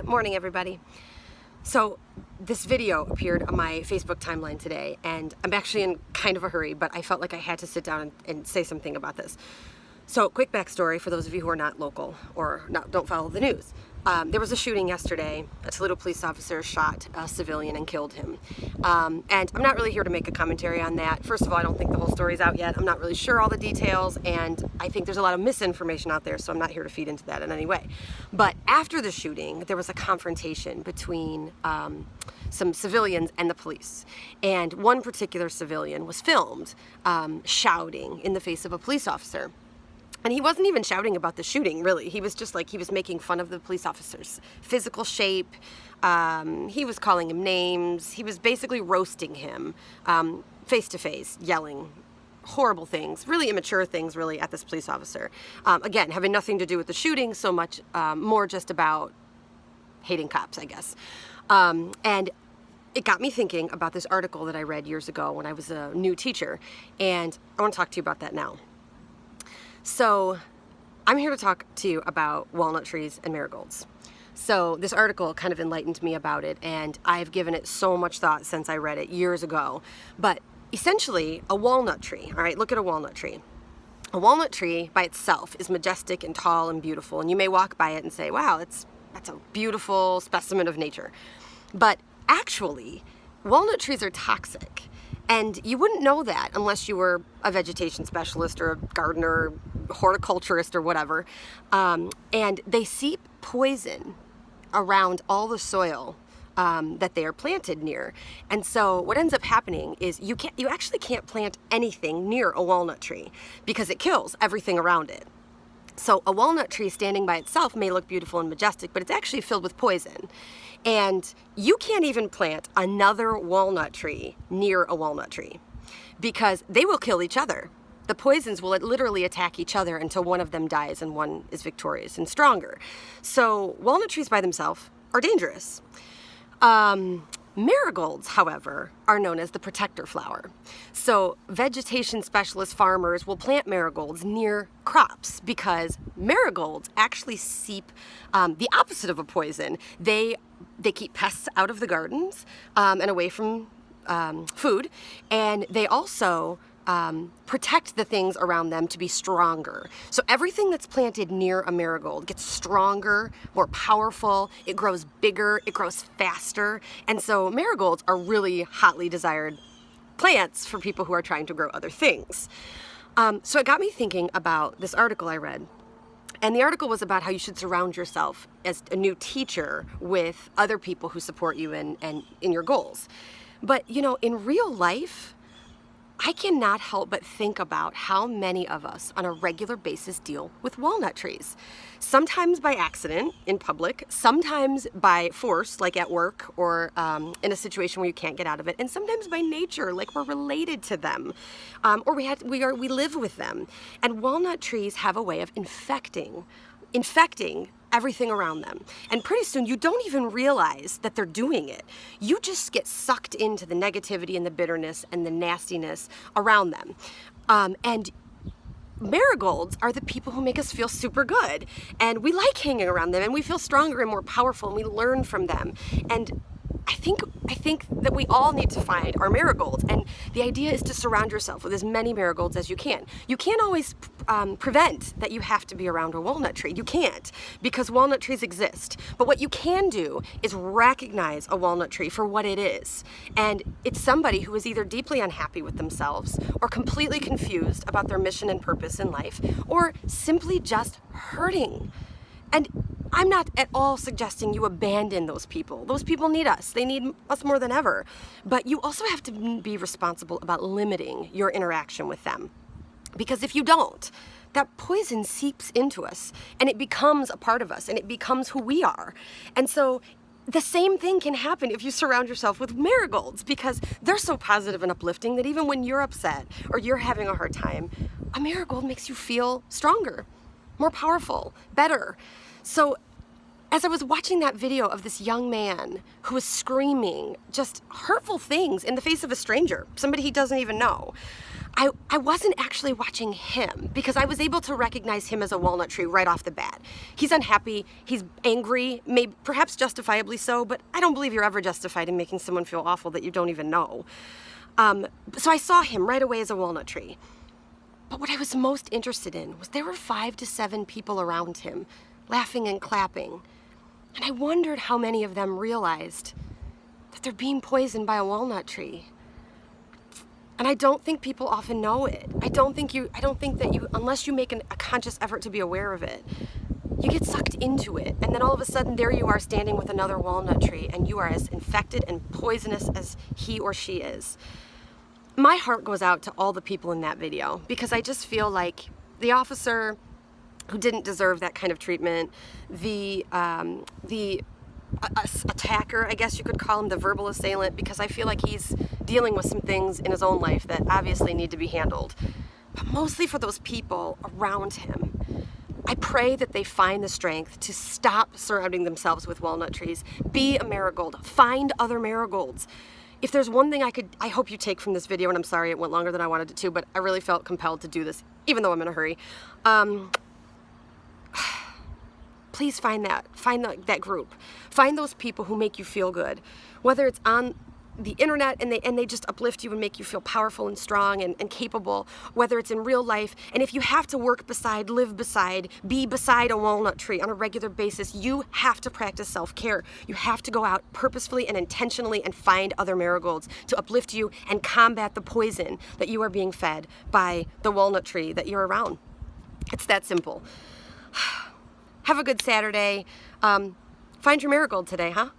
Morning, everybody. So this video appeared on my Facebook timeline today, and I'm actually in kind of a hurry, but I felt like I had to sit down and say something about this. So quick backstory for those of you who are not local or don't follow the news. There was a shooting yesterday. A Toledo police officer shot a civilian and killed him. And I'm not really here to make a commentary on that. First of all, I don't think the whole story's out yet. I'm not really sure all the details, and I think there's a lot of misinformation out there, so I'm not here to feed into that in any way. But after the shooting, there was a confrontation between some civilians and the police. And one particular civilian was filmed shouting in the face of a police officer. And he wasn't even shouting about the shooting, really. He was just like, he was making fun of the police officer's physical shape. He was calling him names. He was basically roasting him face to face, yelling horrible things, really immature things, really, at this police officer. Again, having nothing to do with the shooting so much, more just about hating cops, I guess. And it got me thinking about this article that I read years ago when I was a new teacher. And I want to talk to you about that now. So I'm here to talk to you about walnut trees and marigolds. So this article kind of enlightened me about it, and I've given it so much thought since I read it years ago. But essentially, a walnut tree, all right, look at a walnut tree. A walnut tree by itself is majestic and tall and beautiful, and you may walk by it and say, wow, that's a beautiful specimen of nature. But actually, walnut trees are toxic. And you wouldn't know that unless you were a vegetation specialist or a gardener, horticulturist or whatever. And they seep poison around all the soil that they are planted near. And so what ends up happening is you actually can't plant anything near a walnut tree because it kills everything around it. So a walnut tree standing by itself may look beautiful and majestic, but it's actually filled with poison. And you can't even plant another walnut tree near a walnut tree because they will kill each other. The poisons will literally attack each other until one of them dies and one is victorious and stronger. So walnut trees by themselves are dangerous. Marigolds, however, are known as the protector flower. So vegetation specialist farmers will plant marigolds near crops because marigolds actually seep the opposite of a poison. They keep pests out of the gardens and away from food, and they also protect the things around them to be stronger. So everything that's planted near a marigold gets stronger, more powerful, it grows bigger, it grows faster. And so marigolds are really hotly desired plants for people who are trying to grow other things. So it got me thinking about this article I read. And the article was about how you should surround yourself as a new teacher with other people who support you and in your goals. But, you know, in real life, I cannot help but think about how many of us on a regular basis deal with walnut trees. Sometimes by accident in public, sometimes by force, like at work or in a situation where you can't get out of it, and sometimes by nature, like we're related to them, or we live with them. And walnut trees have a way of infecting everything around them. And pretty soon you don't even realize that they're doing it. You just get sucked into the negativity and the bitterness and the nastiness around them. And marigolds are the people who make us feel super good. And we like hanging around them, and we feel stronger and more powerful, and we learn from them. And I think that we all need to find our marigolds, and the idea is to surround yourself with as many marigolds as you can. You can't always prevent that you have to be around a walnut tree. You can't, because walnut trees exist. But what you can do is recognize a walnut tree for what it is. And it's somebody who is either deeply unhappy with themselves or completely confused about their mission and purpose in life, or simply just hurting. And I'm not at all suggesting you abandon those people. Those people need us. They need us more than ever. But you also have to be responsible about limiting your interaction with them. Because if you don't, that poison seeps into us, and it becomes a part of us, and it becomes who we are. And so the same thing can happen if you surround yourself with marigolds, because they're so positive and uplifting that even when you're upset or you're having a hard time, a marigold makes you feel stronger, more powerful, better. So as I was watching that video of this young man who was screaming just hurtful things in the face of a stranger, somebody he doesn't even know, I wasn't actually watching him because I was able to recognize him as a walnut tree right off the bat. He's unhappy, he's angry, maybe perhaps justifiably so, but I don't believe you're ever justified in making someone feel awful that you don't even know. So I saw him right away as a walnut tree. But what I was most interested in was there were 5 to 7 people around him, laughing and clapping. And I wondered how many of them realized that they're being poisoned by a walnut tree. And I don't think people often know it. I don't think that you, unless you make a conscious effort to be aware of it, you get sucked into it. And then all of a sudden there you are standing with another walnut tree and you are as infected and poisonous as he or she is. My heart goes out to all the people in that video because I just feel like the officer who didn't deserve that kind of treatment, the attacker, I guess you could call him, the verbal assailant, because I feel like he's dealing with some things in his own life that obviously need to be handled. But mostly for those people around him, I pray that they find the strength to stop surrounding themselves with walnut trees. Be a marigold. Find other marigolds. If there's one thing I hope you take from this video, and I'm sorry it went longer than I wanted it to, but I really felt compelled to do this, even though I'm in a hurry. Please find that group. Find those people who make you feel good. Whether it's on the internet and they just uplift you and make you feel powerful and strong and capable, whether it's in real life, and if you have to work beside, live beside, be beside a walnut tree on a regular basis, you have to practice self-care. You have to go out purposefully and intentionally and find other marigolds to uplift you and combat the poison that you are being fed by the walnut tree that you're around. It's that simple. Have a good Saturday. Find your marigold today, huh?